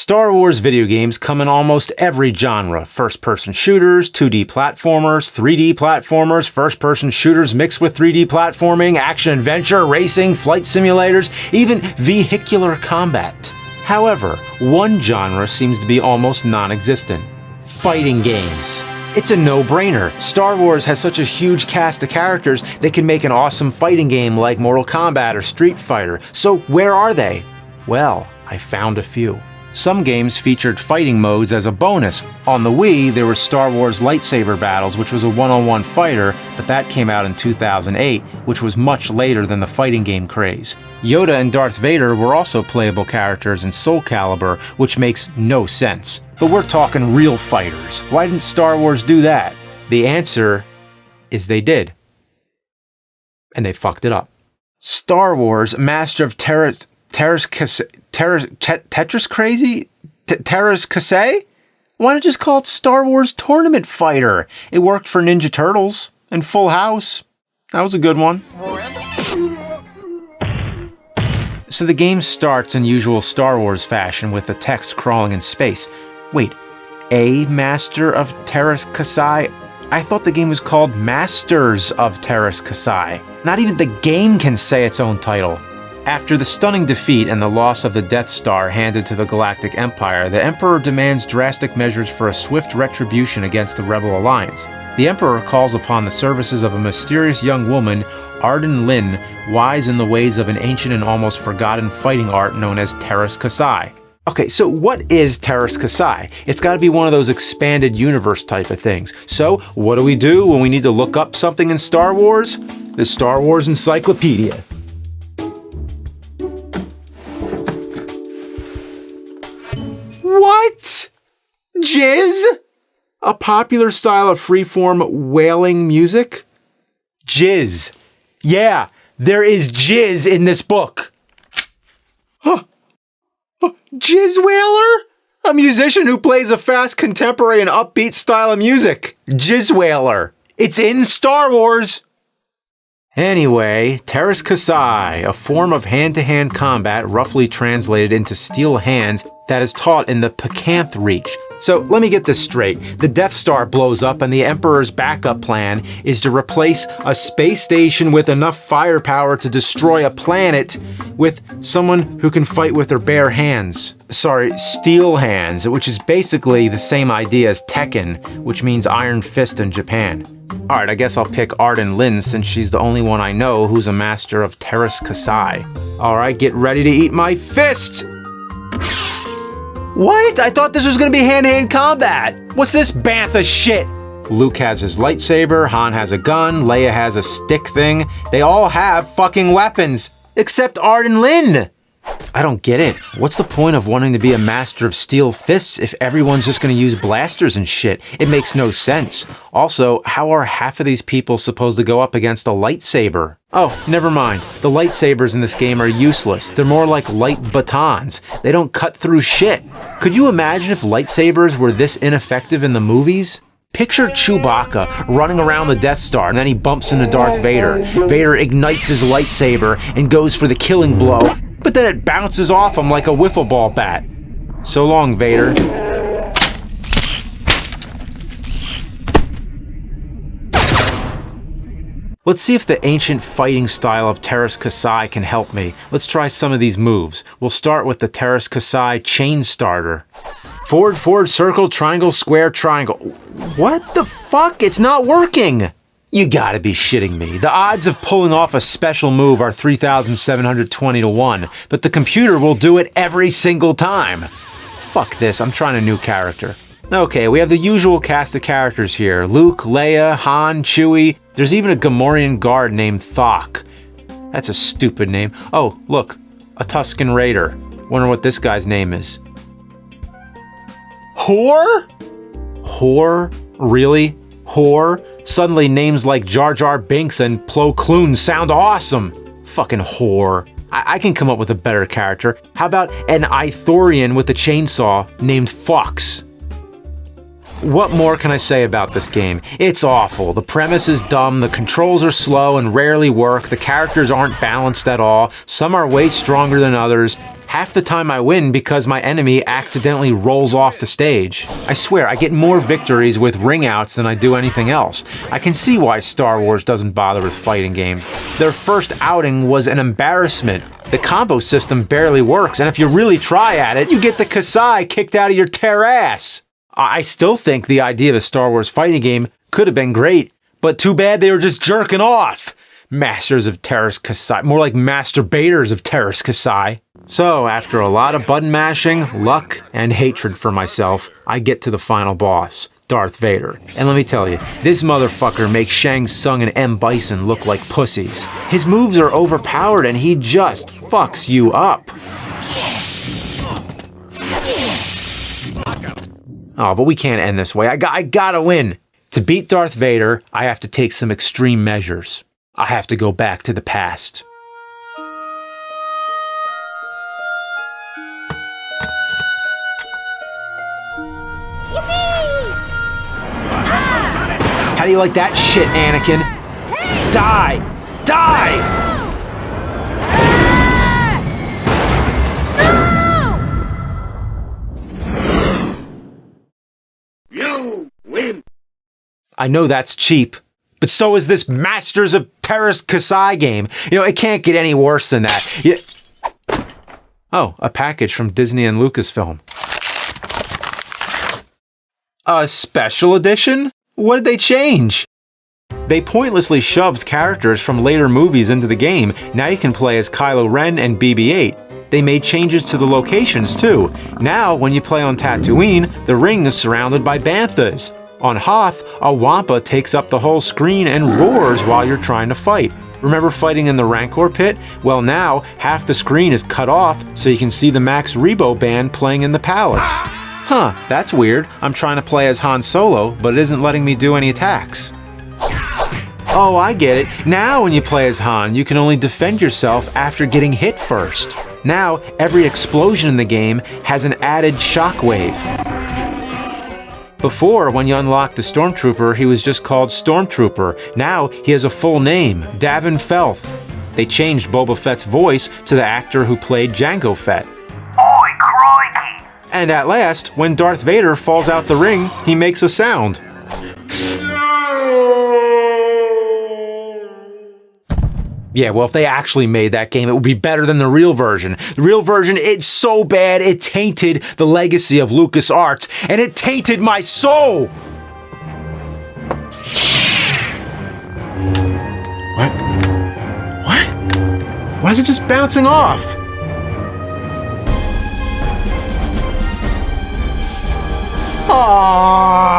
Star Wars video games come in almost every genre. First-person shooters, 2D platformers, 3D platformers, first-person shooters mixed with 3D platforming, action-adventure, racing, flight simulators, even vehicular combat. However, one genre seems to be almost non-existent: fighting games. It's a no-brainer. Star Wars has such a huge cast of characters, they can make an awesome fighting game like Mortal Kombat or Street Fighter. So where are they? Well, I found a few. Some games featured fighting modes as a bonus. On the Wii, there were Star Wars lightsaber battles, which was a one-on-one fighter, but that came out in 2008, which was much later than the fighting game craze. Yoda and Darth Vader were also playable characters in Soul Calibur, which makes no sense. But we're talking real fighters. Why didn't Star Wars do that? The answer is they did. And they fucked it up. Star Wars Master of Teräs Käsi? Why not just call it Star Wars Tournament Fighter? It worked for Ninja Turtles and Full House. That was a good one. So the game starts in usual Star Wars fashion with the text crawling in space. Wait, a Master of Teräs Käsi? I thought the game was called Masters of Teräs Käsi. Not even the game can say its own title. After the stunning defeat and the loss of the Death Star handed to the Galactic Empire, the Emperor demands drastic measures for a swift retribution against the Rebel Alliance. The Emperor calls upon the services of a mysterious young woman, Arden Lin, wise in the ways of an ancient and almost forgotten fighting art known as Teräs Käsi. Okay, so what is Teräs Käsi? It's got to be one of those expanded universe type of things. So what do we do when we need to look up something in Star Wars? The Star Wars Encyclopedia. What? Jizz? A popular style of freeform wailing music? Jizz. Yeah, there is jizz in this book. Huh. Jizz Wailer? A musician who plays a fast, contemporary, and upbeat style of music. Jizz Wailer. It's in Star Wars. Anyway, Teräs Käsi, a form of hand-to-hand combat roughly translated into steel hands that is taught in the Picanth Reach. So let me get this straight. The Death Star blows up and the Emperor's backup plan is to replace a space station with enough firepower to destroy a planet with someone who can fight with their bare hands. Sorry, steel hands, which is basically the same idea as Tekken, which means Iron Fist in Japan. Alright, I guess I'll pick Arden Lin since she's the only one I know who's a master of Teräs Käsi. Alright, get ready to eat my fist! What? I thought this was gonna be hand-to-hand combat! What's this bantha shit? Luke has his lightsaber, Han has a gun, Leia has a stick thing. They all have fucking weapons! Except Arden Lin! I don't get it. What's the point of wanting to be a master of steel fists if everyone's just gonna use blasters and shit? It makes no sense. Also, how are half of these people supposed to go up against a lightsaber? Oh, never mind. The lightsabers in this game are useless. They're more like light batons. They don't cut through shit. Could you imagine if lightsabers were this ineffective in the movies? Picture Chewbacca running around the Death Star and then he bumps into Darth Vader. Vader ignites his lightsaber and goes for the killing blow, but then it bounces off him like a wiffle ball bat. So long, Vader. Let's see if the ancient fighting style of Teräs Käsi can help me. Let's try some of these moves. We'll start with the Teräs Käsi chain starter. Forward, forward, circle, triangle, square, triangle. What the fuck? It's not working! You gotta be shitting me. The odds of pulling off a special move are 3,720 to 1, but the computer will do it every single time. Fuck this, I'm trying a new character. Okay, we have the usual cast of characters here. Luke, Leia, Han, Chewie. There's even a Gamorrean guard named Thok. That's a stupid name. Oh, look, a Tusken Raider. Wonder what this guy's name is. Whore? Whore? Really? Whore? Suddenly names like Jar Jar Binks and Plo Koon sound awesome. Fucking whore. I can come up with a better character. How about an Ithorian with a chainsaw named Fox? What more can I say about this game? It's awful. The premise is dumb, the controls are slow and rarely work, the characters aren't balanced at all, some are way stronger than others. Half the time I win because my enemy accidentally rolls off the stage. I swear, I get more victories with ring outs than I do anything else. I can see why Star Wars doesn't bother with fighting games. Their first outing was an embarrassment. The combo system barely works, and if you really try at it, you get the Käsi kicked out of your Teras. I still think the idea of a Star Wars fighting game could have been great, but too bad they were just jerking off. Masters of Teräs Käsi, more like masturbators of Teräs Käsi. So, after a lot of button mashing, luck, and hatred for myself, I get to the final boss, Darth Vader. And let me tell you, this motherfucker makes Shang Tsung and M. Bison look like pussies. His moves are overpowered and he just fucks you up. Oh, but we can't end this way. I gotta win. To beat Darth Vader, I have to take some extreme measures. I have to go back to the past. How do you like that shit, Anakin? Die! Die! I know that's cheap, but so is this Masters of Teräs Käsi game. You know, it can't get any worse than that. Oh, a package from Disney and Lucasfilm. A special edition? What did they change? They pointlessly shoved characters from later movies into the game. Now you can play as Kylo Ren and BB-8. They made changes to the locations too. Now, when you play on Tatooine, the ring is surrounded by banthas. On Hoth, a Wampa takes up the whole screen and roars while you're trying to fight. Remember fighting in the Rancor pit? Well now, half the screen is cut off so you can see the Max Rebo band playing in the palace. Huh, that's weird. I'm trying to play as Han Solo, but it isn't letting me do any attacks. Oh, I get it. Now when you play as Han, you can only defend yourself after getting hit first. Now, every explosion in the game has an added shockwave. Before, when you unlocked the Stormtrooper, he was just called Stormtrooper. Now, he has a full name, Davin Felth. They changed Boba Fett's voice to the actor who played Jango Fett. Oi, crikey! And at last, when Darth Vader falls out the ring, he makes a sound. Yeah, well, if they actually made that game, it would be better than the real version. The real version, it's so bad, it tainted the legacy of LucasArts, and it tainted my soul! What? What? Why is it just bouncing off? Aww.